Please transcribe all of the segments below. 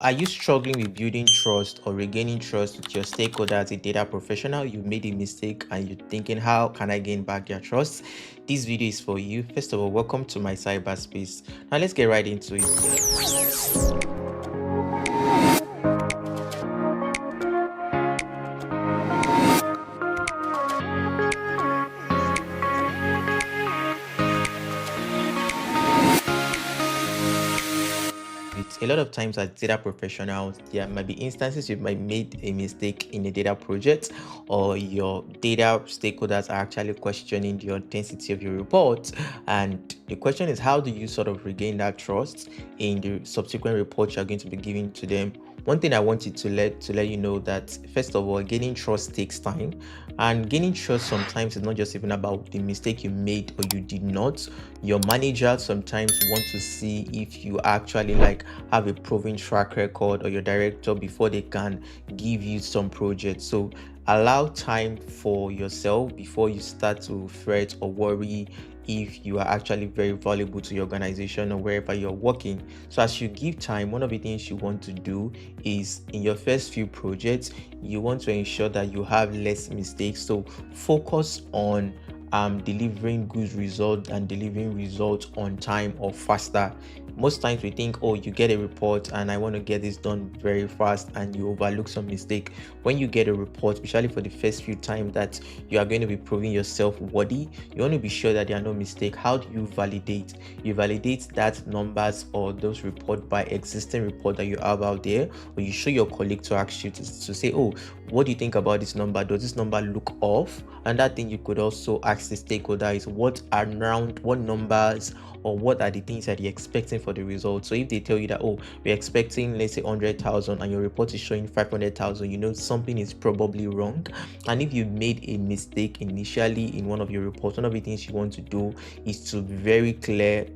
Are you struggling with building trust or regaining trust with your stakeholder as a data professional? You made a mistake and you're thinking, how can I gain back their trust? This video is for you. First of all, welcome to my cyberspace. Now let's get right into it. A lot of times as data professionals, there might be instances you might made a mistake in a data project, or your data stakeholders are actually questioning the authenticity of your report. And the question is, how do you sort of regain that trust in the subsequent reports you're going to be giving to them? One thing I wanted to let you know that first of all, gaining trust takes time, and gaining trust sometimes is not just even about the mistake you made or you did not. Your manager sometimes want to see if you actually have a proven track record, or your director, before they can give you some projects. So allow time for yourself before you start to fret or worry if you are actually very valuable to your organization or wherever you're working. So as you give time, one of the things you want to do is, in your first few projects, you want to ensure that you have less mistakes. So focus on delivering good results and delivering results on time or faster. Most times we think, oh, you get a report and I want to get this done very fast, and you overlook some mistake. When you get a report, especially for the first few times that you are going to be proving yourself worthy, you want to be sure that there are no mistakes. How do you validate? You validate that numbers or those report by existing report that you have out there, or you show your colleague to ask you to say, oh, what do you think about this number? Does this number look off? And that thing you could also ask the stakeholder is, what numbers, or what are the things that you're expecting for the result? So if they tell you that, oh, we're expecting, let's say, 100,000, and your report is showing 500,000, you know something is probably wrong. And if you made a mistake initially in one of your reports, one of the things you want to do is to be very clear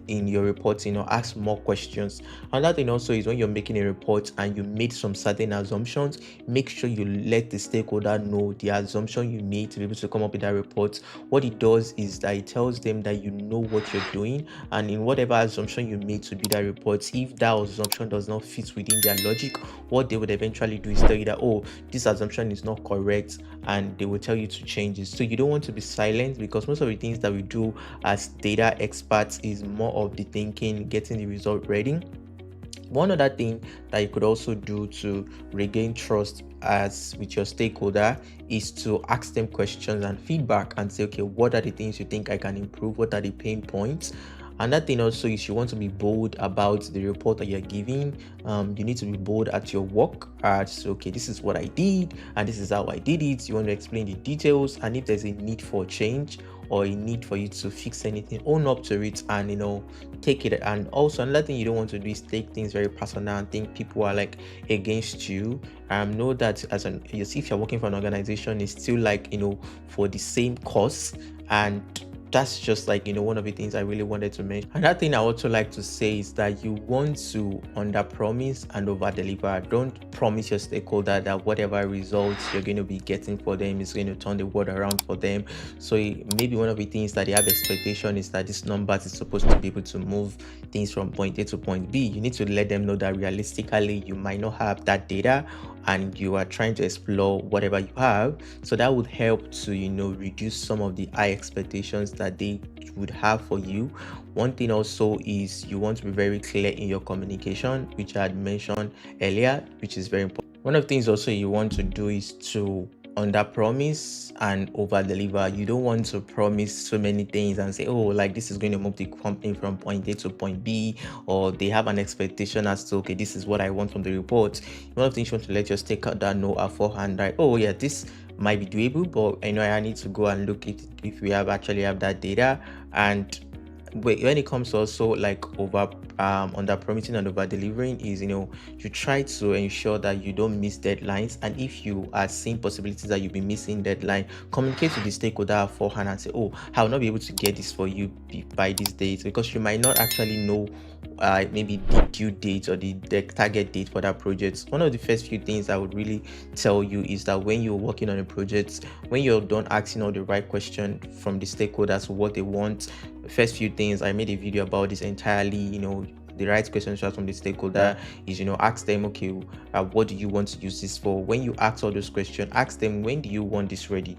in your reporting, or ask more questions. Another thing also is, when you're making a report and you made some certain assumptions, make sure you let the stakeholder know the assumption you made to be able to come up with that report. What it does is that it tells them that you know what you're doing, and in whatever assumption you made to be that report, if that assumption does not fit within their logic, what they would eventually do is tell you that, oh, this assumption is not correct, and they will tell you to change it. So you don't want to be silent, because most of the things that we do as data experts is more of the thinking, getting the result ready. One other thing that you could also do to regain trust as with your stakeholder is to ask them questions and feedback, and say, okay, what are the things you think I can improve? What are the pain points? Another thing also is, you want to be bold about the report that you're giving. You need to be bold at your work. So, okay, this is what I did and this is how I did it. You want to explain the details, and if there's a need for change or a need for you to fix anything, own up to it and take it. And also, another thing you don't want to do is take things very personal and think people are against you. Know that if you're working for an organization, it's still for the same cause. And that's just one of the things I really wanted to mention. Another thing I also like to say is that you want to under promise and over deliver. Don't promise your stakeholder that whatever results you're going to be getting for them is going to turn the world around for them. So maybe one of the things that they have expectation is that this numbers is supposed to be able to move things from point A to point B. You need to let them know that realistically you might not have that data, and you are trying to explore whatever you have. So that would help to reduce some of the high expectations that they would have for you. One thing also is, you want to be very clear in your communication, which I had mentioned earlier, which is very important. One of the things also you want to do is to under promise and over deliver. You don't want to promise so many things and say, oh, this is going to move the company from point A to point B, or they have an expectation as to, okay, this is what I want from the report. One of the things you want to let your stakeholder know beforehand, right? Oh yeah, this might be doable, but I need to go and look at it if we actually have that data. And when it comes to also over under promising and over delivering is you try to ensure that you don't miss deadlines. And if you are seeing possibilities that you'll be missing deadline, communicate with the stakeholder beforehand and say, oh, I will not be able to get this for you by this date, because you might not actually know maybe the due date or the target date for that project. One of the first few things I would really tell you is that when you're working on a project, when you're done asking all the right question from the stakeholders what they want, first few things, I made a video about this entirely, the right questions to ask from the stakeholder is, ask them, okay, what do you want to use this for? When you ask all those questions, ask them, when do you want this ready?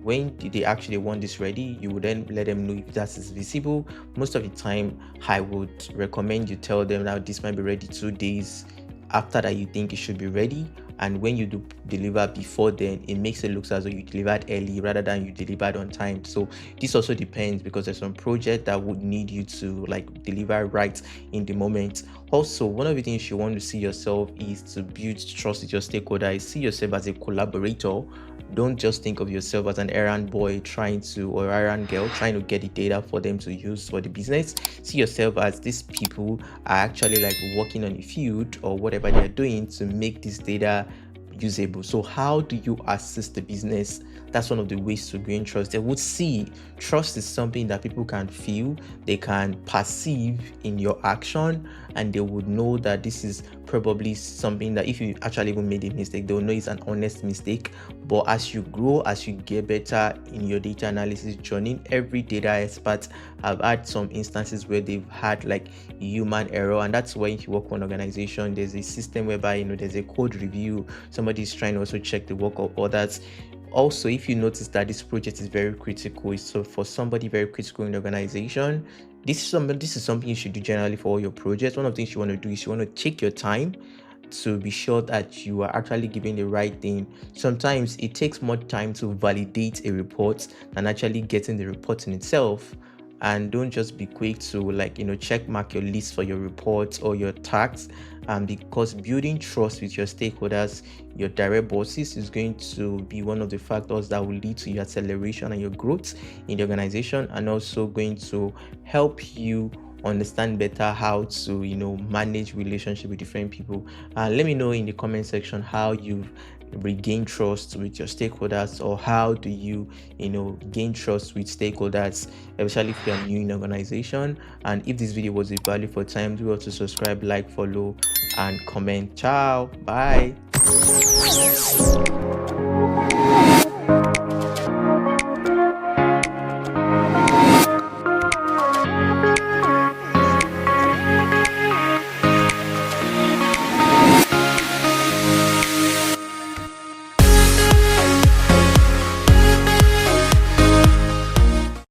When did they actually want this ready? You would then let them know if that is visible. Most of the time, I would recommend you tell them that this might be ready 2 days after that you think it should be ready. And when you do deliver before then, it makes it look as though you delivered early rather than you delivered on time. So this also depends, because there's some project that would need you to like deliver right in the moment. Also, one of the things you want to see yourself is to build trust with your stakeholders. See yourself as a collaborator. Don't just think of yourself as an errand boy or errand girl trying to get the data for them to use for the business. See yourself as these people are actually like working on the field or whatever they're doing to make this data usable. So how do you assist the business? That's one of the ways to gain trust. They would see trust is something that people can feel, they can perceive in your action, and they would know that this is probably something that if you actually even made a mistake, they'll know it's an honest mistake. But as you grow, as you get better in your data analysis journey, every data expert have had some instances where they've had like human error, and that's why if you work for an organization, there's a system whereby there's a code review. Somebody's trying to also check the work of others. Also, if you notice that this project is very critical, so for somebody very critical in the organization, this is something you should do generally for all your projects. One of the things you want to do is you want to take your time to be sure that you are actually giving the right thing. Sometimes it takes more time to validate a report than actually getting the report in itself. And don't just be quick to check mark your list for your reports or your tasks, because building trust with your stakeholders, your direct bosses, is going to be one of the factors that will lead to your acceleration and your growth in the organization, and also going to help you understand better how to manage relationship with different people. Let me know in the comment section how you've regain trust with your stakeholders, or how do you gain trust with stakeholders, especially if you're new in organization. And if this video was a value for time, do also subscribe, like, follow, and comment. Ciao, bye.